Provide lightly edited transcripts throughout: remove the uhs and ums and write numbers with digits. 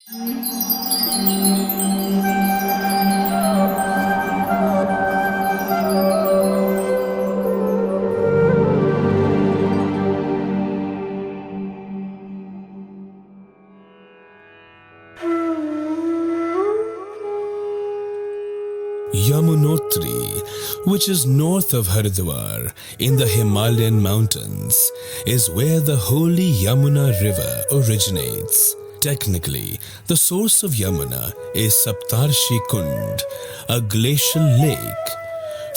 Yamunotri, which is north of Haridwar in the Himalayan mountains, is where the holy Yamuna river originates. Technically, the source of Yamuna is Saptarshi Kund, a glacial lake.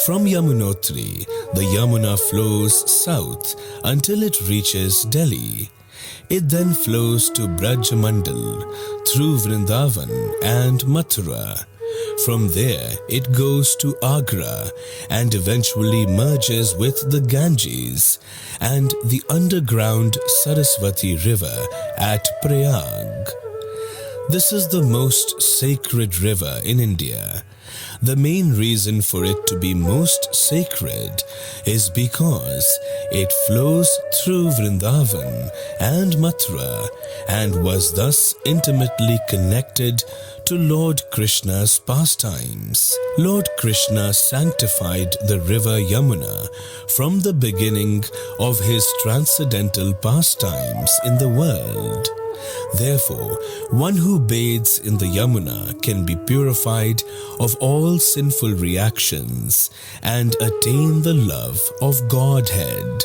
From Yamunotri, the Yamuna flows south until it reaches Delhi. It then flows to Brajamandal through Vrindavan and Mathura. From there, it goes to Agra and eventually merges with the Ganges and the underground Saraswati River at Prayag. This is the most sacred river in India. The main reason for it to be most sacred is because it flows through Vrindavan and Mathura and was thus intimately connected to Lord Krishna's pastimes. Lord Krishna sanctified the river Yamuna from the beginning of his transcendental pastimes in the world. Therefore, one who bathes in the Yamuna can be purified of all sinful reactions and attain the love of Godhead.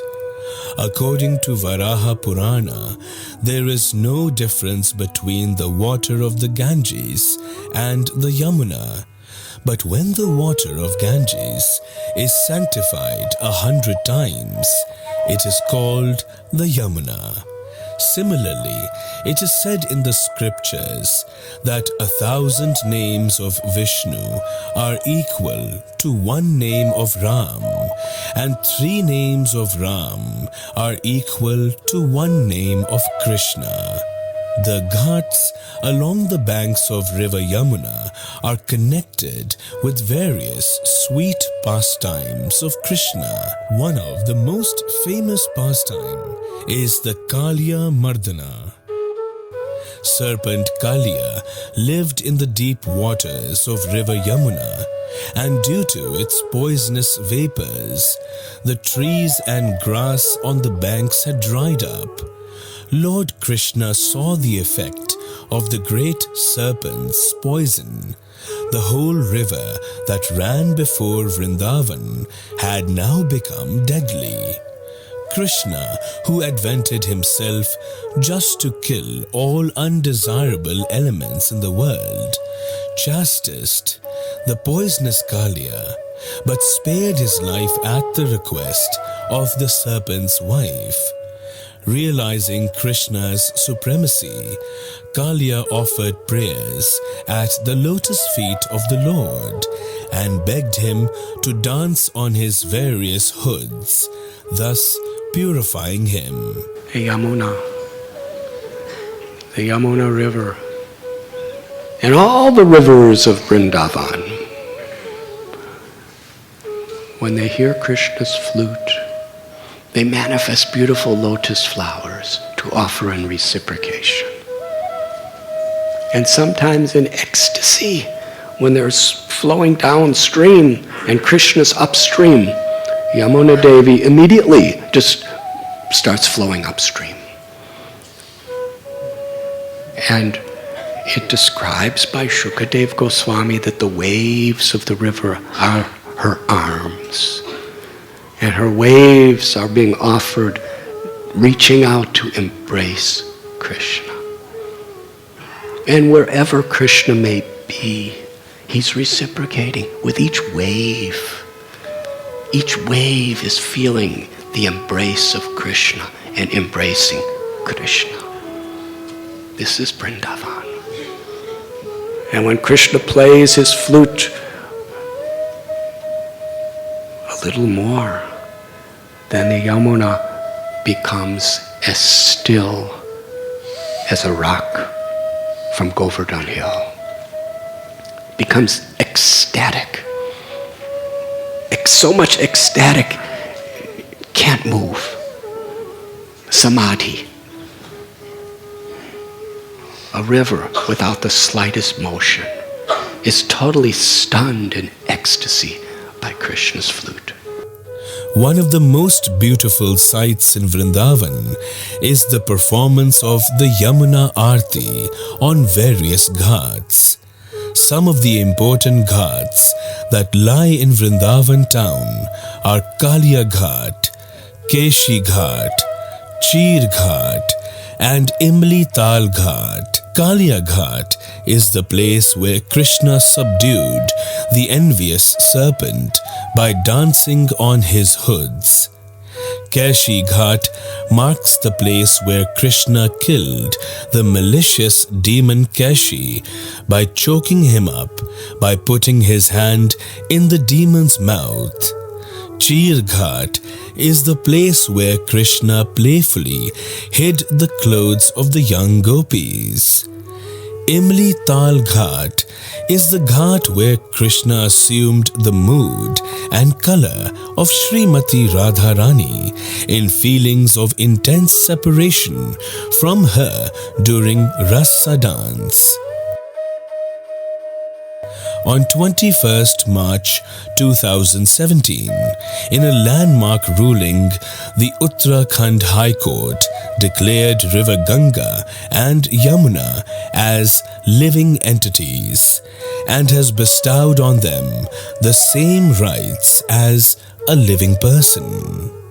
According to Varaha Purana, there is no difference between the water of the Ganges and the Yamuna. But when the water of Ganges is sanctified 100 times, it is called the Yamuna. Similarly, it is said in the scriptures that 1,000 names of Vishnu are equal to one name of Ram, and 3 names of Ram are equal to one name of Krishna. The ghats along the banks of River Yamuna are connected with various sweet pastimes of Krishna. One of the most famous pastime is the Kaliya Mardana. Serpent Kaliya lived in the deep waters of River Yamuna, and due to its poisonous vapors, the trees and grass on the banks had dried up. Lord Krishna saw the effect of the great serpent's poison. The whole river that ran before Vrindavan had now become deadly. Krishna, who advented himself just to kill all undesirable elements in the world, chastised the poisonous Kaliya, but spared his life at the request of the serpent's wife. Realizing Krishna's supremacy, Kaliya offered prayers at the lotus feet of the Lord and begged him to dance on his various hoods, thus purifying him. The Yamuna River, and all the rivers of Vrindavan, when they hear Krishna's flute, they manifest beautiful lotus flowers to offer in reciprocation. And sometimes in ecstasy, when they're flowing downstream and Krishna's upstream, Yamuna Devi immediately just starts flowing upstream. And it describes by Shukadev Goswami that the waves of the river are her arms. And her waves are being offered, reaching out to embrace Krishna. And wherever Krishna may be, he's reciprocating with each wave. Each wave is feeling the embrace of Krishna and embracing Krishna. This is Vrindavan. And when Krishna plays his flute a little more, then the Yamuna becomes as still as a rock from Govardhan Hill. Becomes ecstatic. So much ecstatic, can't move. Samadhi. a river without the slightest motion, is totally stunned in ecstasy by Krishna's flute. One of the most beautiful sights in Vrindavan is the performance of the Yamuna Aarti on various ghats. Some of the important ghats that lie in Vrindavan town are Kalia Ghat, Keshi Ghat, Cheer Ghat, and Imli Tal Ghat. Kalia Ghat is the place where Krishna subdued the envious serpent by dancing on his hoods. Keshi Ghat marks the place where Krishna killed the malicious demon Keshi by choking him up by putting his hand in the demon's mouth. Cheer Ghat is the place where Krishna playfully hid the clothes of the young gopis. Imli Tal Ghat is the ghat where Krishna assumed the mood and color of Srimati Radharani in feelings of intense separation from her during Rasa dance. On 21st March 2017, in a landmark ruling, the Uttarakhand High Court declared River Ganga and Yamuna as living entities and has bestowed on them the same rights as a living person.